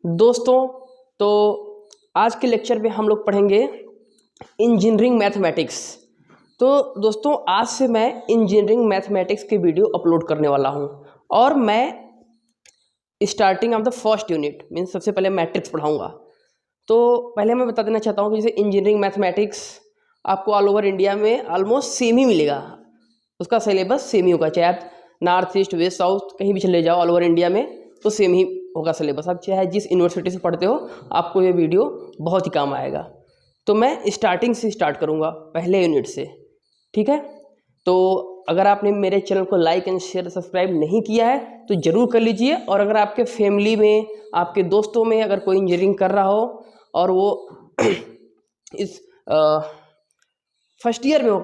दोस्तों, तो आज के लेक्चर में हम लोग पढ़ेंगे इंजीनियरिंग मैथमेटिक्स। तो दोस्तों, आज से मैं इंजीनियरिंग मैथमेटिक्स की वीडियो अपलोड करने वाला हूं और मैं starting of the first unit means सबसे पहले मैट्रिक्स पढ़ाऊंगा। तो पहले मैं बता देना चाहता हूं कि जैसे इंजीनियरिंग मैथमेटिक्स आपको ऑल ओवर इंडिया में ऑलमोस्ट सेम ही मिलेगा, उसका सिलेबस सेम ही होगा, चाहे आप नॉर्थ ईस्ट वेस्ट साउथ कहीं भी चले जाओ ऑल ओवर इंडिया में तो सेम ही होगा सिलेबस। आप चाहे जिस यूनिवर्सिटी से पढ़ते हो आपको ये वीडियो बहुत ही काम आएगा। तो मैं स्टार्टिंग से स्टार्ट करूँगा, पहले यूनिट से, ठीक है। तो अगर आपने मेरे चैनल को लाइक एंड शेयर सब्सक्राइब नहीं किया है तो ज़रूर कर लीजिए। और अगर आपके फैमिली में, आपके दोस्तों में अगर कोई इंजीनियरिंग कर रहा हो और वो इस फर्स्ट ईयर में हो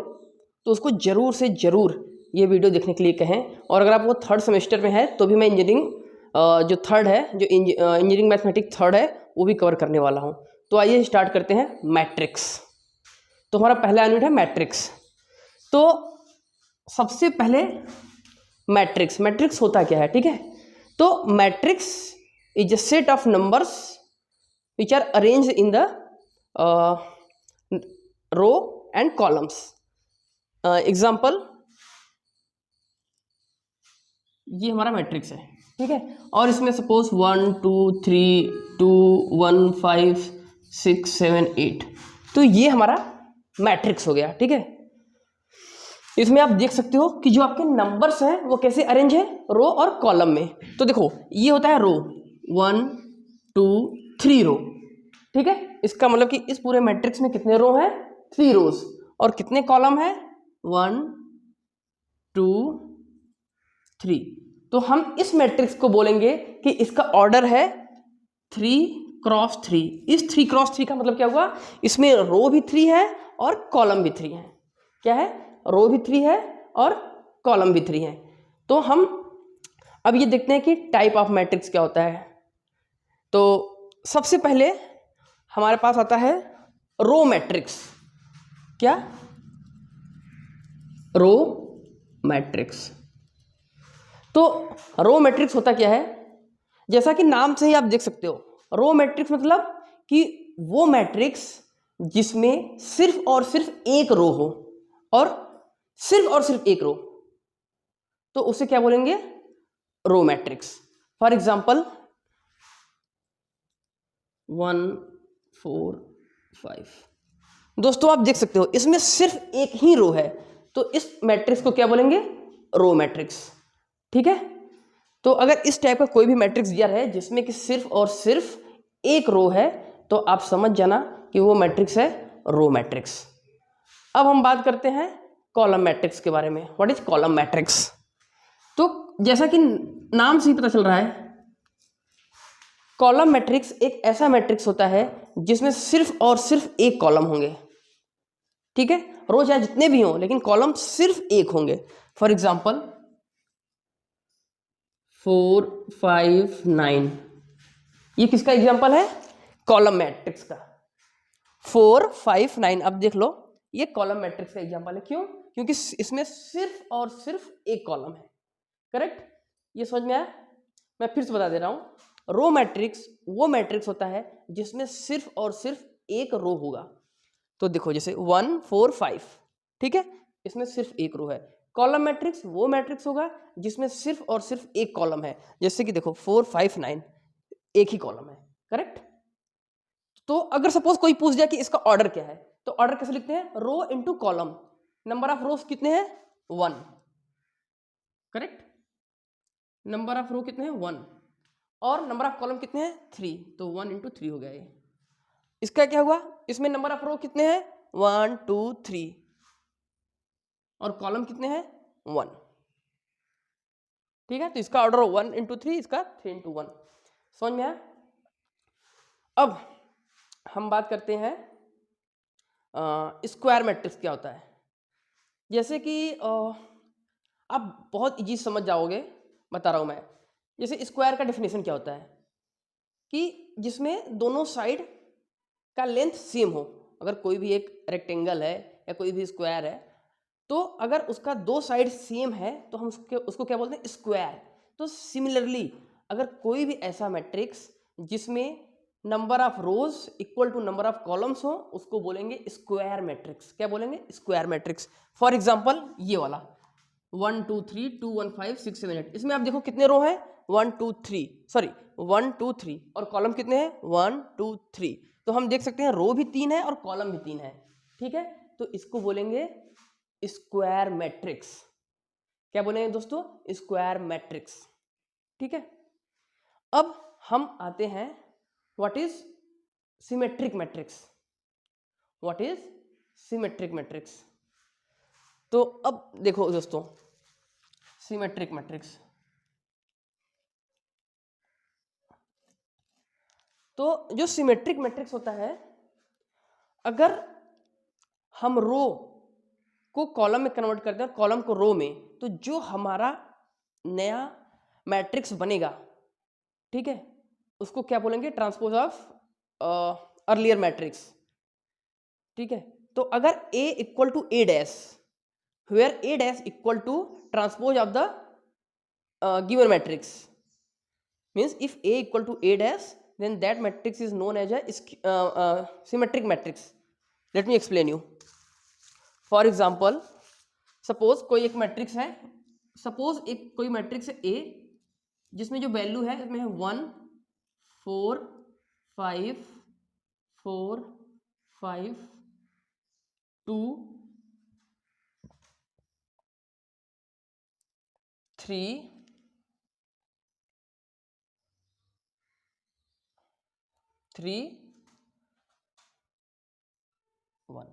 तो उसको ज़रूर से ज़रूर ये वीडियो देखने के लिए कहें। और अगर आप वो थर्ड सेमेस्टर में है तो भी मैं इंजीनियरिंग जो थर्ड है, जो इंजीनियरिंग मैथमेटिक्स थर्ड है वो भी कवर करने वाला हूँ। तो आइए स्टार्ट करते हैं मैट्रिक्स। तो हमारा पहला यूनिट है मैट्रिक्स। तो सबसे पहले मैट्रिक्स होता क्या है, ठीक है। तो matrix is a set of numbers which are arranged in the row and columns. Example, ये हमारा मैट्रिक्स है, ठीक है। और इसमें सपोज 1 2 3 2 1 5 6 7 8, तो ये हमारा मैट्रिक्स हो गया, ठीक है। इसमें आप देख सकते हो कि जो आपके नंबर्स हैं वो कैसे अरेंज है, रो और कॉलम में। तो देखो, ये होता है रो 1 2 3 रो, ठीक है। इसका मतलब कि इस पूरे मैट्रिक्स में कितने रो हैं, 3 रोज। और कितने कॉलम है, 1 2 3। तो हम इस मैट्रिक्स को बोलेंगे कि इसका ऑर्डर है 3x3। इस 3x3 का मतलब क्या हुआ, इसमें रो भी 3 है और कॉलम भी 3 है। क्या है, रो भी 3 है और कॉलम भी 3 है। तो हम अब ये देखते हैं कि टाइप ऑफ मैट्रिक्स क्या होता है। तो सबसे पहले हमारे पास आता है रो मैट्रिक्स। क्या, रो मैट्रिक्स। तो रो मैट्रिक्स होता क्या है, जैसा कि नाम से ही आप देख सकते हो, रो मैट्रिक्स मतलब कि वो मैट्रिक्स जिसमें सिर्फ और सिर्फ एक रो हो और सिर्फ एक रो, तो उसे क्या बोलेंगे, रो मैट्रिक्स। For example 1 4 5। दोस्तों आप देख सकते हो इसमें सिर्फ एक ही रो है, तो इस मैट्रिक्स को क्या बोलेंगे, रो मैट्रिक्स, ठीक है। तो अगर इस टाइप का कोई भी मैट्रिक्स दिया है जिसमें कि सिर्फ और सिर्फ एक रो है तो आप समझ जाना कि वो मैट्रिक्स है रो मैट्रिक्स। अब हम बात करते हैं कॉलम मैट्रिक्स के बारे में। What is column matrix. तो जैसा कि नाम से ही पता चल रहा है, कॉलम मैट्रिक्स एक ऐसा मैट्रिक्स होता है जिसमें सिर्फ और सिर्फ एक कॉलम होंगे, ठीक है। रो चाहे जितने भी हों लेकिन कॉलम सिर्फ एक होंगे। फॉर एग्जाम्पल 4 5 9, ये किसका एग्जाम्पल है, कॉलम मैट्रिक्स का। 4 5 9, अब देख लो ये कॉलम मैट्रिक्स का एग्जाम्पल है। क्यों, क्योंकि इसमें सिर्फ और सिर्फ एक कॉलम है, करेक्ट। ये समझ में आया। मैं फिर से बता दे रहा हूं, रो मैट्रिक्स वो मैट्रिक्स होता है जिसमें सिर्फ और सिर्फ एक रो होगा। तो देखो जैसे 1 4 5, ठीक है, इसमें सिर्फ एक रो है। कॉलम मैट्रिक्स वो मैट्रिक्स होगा जिसमें सिर्फ और सिर्फ एक कॉलम है, जैसे कि देखो 4 5 9, एक ही कॉलम है, करेक्ट। तो अगर सपोज कोई पूछ जाए कि इसका ऑर्डर क्या है, तो ऑर्डर कैसे लिखते हैं, row into column. Number of rows कितने हैं, 1, करेक्ट। नंबर ऑफ रो कितने हैं, 1, और नंबर ऑफ कॉलम कितने हैं, 3, तो 1 इंटू 3 हो गया ये। इसका क्या हुआ, इसमें नंबर ऑफ रो कितने हैं, 1 2 3, और कॉलम कितने हैं, 1, ठीक है। तो इसका ऑर्डर 1 इंटू 3, इसका 3 इंटू 1। समझ में आया। अब हम बात करते हैं स्क्वायर मैट्रिक्स क्या होता है। जैसे कि आप बहुत इजी समझ जाओगे, बता रहा हूं मैं। जैसे स्क्वायर का डेफिनेशन क्या होता है कि जिसमें दोनों साइड का लेंथ सेम हो। अगर कोई भी एक रेक्टेंगल है या कोई भी स्क्वायर है, तो अगर उसका दो साइड सेम है तो हम उसको क्या बोलते हैं, स्क्वायर। तो सिमिलरली अगर कोई भी ऐसा मैट्रिक्स जिसमें number of rows equal to number of columns हो उसको बोलेंगे स्क्वायर मैट्रिक्स। क्या बोलेंगे? Square matrix. फॉर एग्जांपल ये वाला 1 2 3 2 1 5 6 7 8, इसमें आप देखो कितने रो हैं 1 2 3 सॉरी 1 2 3 और कॉलम कितने हैं 1 2 3। तो हम देख सकते हैं रो भी 3 है और कॉलम भी 3 है। ठीक है, तो इसको बोलेंगे स्क्वायर मैट्रिक्स। क्या बोलेंगे दोस्तों? Square matrix. ठीक है, अब हम आते हैं what is symmetric matrix. What is symmetric matrix? तो अब देखो दोस्तों, सिमेट्रिक मैट्रिक्स, तो जो सिमेट्रिक मैट्रिक्स होता है, अगर हम रो को कॉलम में कन्वर्ट करते हैं और कॉलम को रो में, तो जो हमारा नया मैट्रिक्स बनेगा, ठीक है, उसको क्या बोलेंगे? Transpose of earlier matrix. ठीक है, तो अगर A equal to A dash, where A dash equal to transpose of the given matrix, means if A equal to A dash, then that matrix is known as a symmetric matrix. Let me explain you. For example, suppose कोई एक matrix है, suppose एक कोई matrix है A जिसमें जो value है इसमें है 1 4 5 4 5 2 3 3 1।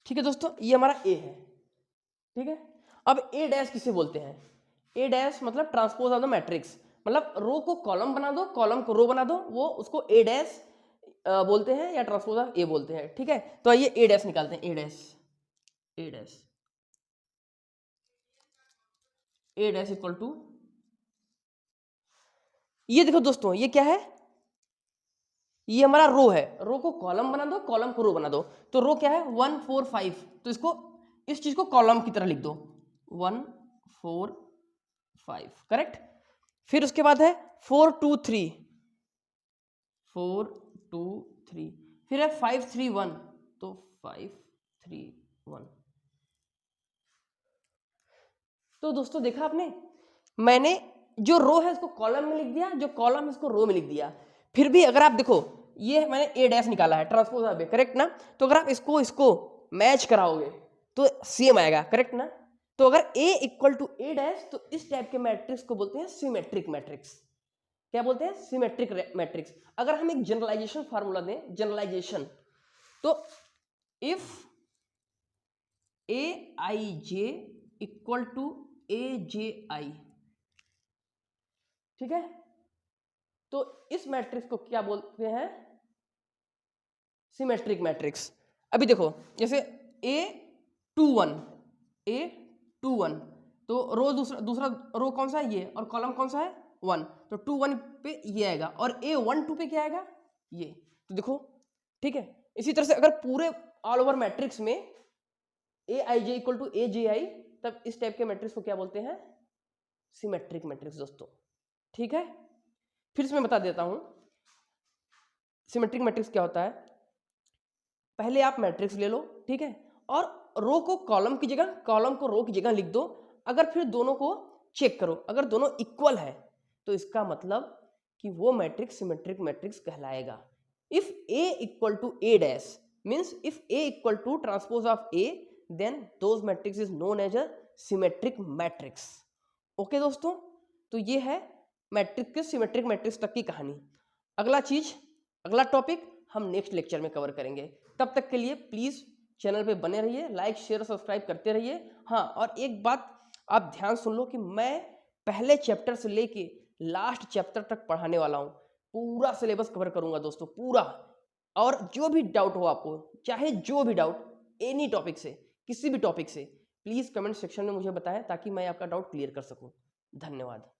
ठीक है दोस्तों, ये हमारा A है। ठीक है, अब A डैश किसे बोलते हैं? A डैश मतलब ट्रांसपोज ऑफ द मैट्रिक्स, मतलब रो को कॉलम बना दो, कॉलम को रो बना दो, वो उसको A डैश बोलते हैं या ट्रांसपोज ऑफ A बोलते हैं। ठीक है, तो आइए A डैश निकालते हैं। A डैश इक्वल टू, ये देखो दोस्तों, ये क्या है? ये हमारा रो है, रो को कॉलम बना दो, कॉलम को रो बना दो। तो रो क्या है 1 4 5, तो इसको इस चीज को कॉलम की तरह लिख दो 1 4 5, करेक्ट। फिर उसके बाद है 4 2 3 4 2 3, फिर है 5 3 1, तो 5 3 1। तो दोस्तों देखा आपने, मैंने जो रो है इसको कॉलम में लिख दिया, जो कॉलम है इसको रो में लिख दिया। फिर भी अगर आप देखो, ये मैंने A डैश निकाला है ट्रांसपोज ऑफ A, करेक्ट ना? तो अगर आप इसको मैच कराओगे तो सेम आएगा, करेक्ट ना? तो अगर A equal to A dash, तो इस टाइप के मैट्रिक्स को बोलते हैं सिमेट्रिक मैट्रिक्स। क्या बोलते हैं? Symmetric matrix. अगर हम एक जनरलाइजेशन फार्मूला दें, जनरलाइजेशन, तो if Aij equal to Aj, ठीक है, तो इस मैट्रिक्स को क्या बोलते हैं? Symmetric matrix. अभी देखो, जैसे A21, तो रो दूसरा रो कौन सा है? ये, और कॉलम कौन सा है? 1, तो 2 1 पे ये आएगा, और A12 पे क्या आएगा? ये। तो देखो, ठीक है, इसी तरह से अगर पूरे ऑल ओवर मैट्रिक्स में Aij इक्वल टू Aj, तब इस टाइप के मैट्रिक्स को क्या बोलते हैं? सिमेट्रिक मैट्रिक्स दोस्तों। ठीक है, फिर से मैं बता देता हूं सिमेट्रिक मैट्रिक्स क्या होता है। पहले आप मैट्रिक्स ले लो, ठीक है, और रो को कॉलम की जगह, कॉलम को रो की जगह लिख दो। अगर फिर दोनों को चेक करो, अगर दोनों इक्वल है, तो इसका मतलब कि वो मैट्रिक्स सिमेट्रिक मैट्रिक्स कहलाएगा। If A equal to A dash, means if A equal to transpose of A, then those matrix is known as a symmetric matrix. Okay दोस्तों, तो ये है मैट्रिक्स के सिमेट्रिक मैट्रिक्स तक की कहानी। अगला टॉपिक हम नेक्स्ट लेक्चर में कवर करेंगे। तब तक के लिए प्लीज चैनल पे बने रहिए, लाइक शेयर और सब्सक्राइब करते रहिए। हाँ, और एक बात आप ध्यान सुन लो कि मैं पहले चैप्टर से लेके लास्ट चैप्टर तक पढ़ाने वाला हूँ। पूरा सिलेबस कवर करूंगा दोस्तों, पूरा। और जो भी डाउट हो आपको, चाहे जो भी डाउट, एनी टॉपिक से, किसी भी टॉपिक से, प्लीज कमेंट सेक्शन में मुझे बताएं, ताकि मैं आपका डाउट क्लियर कर सकूं। धन्यवाद।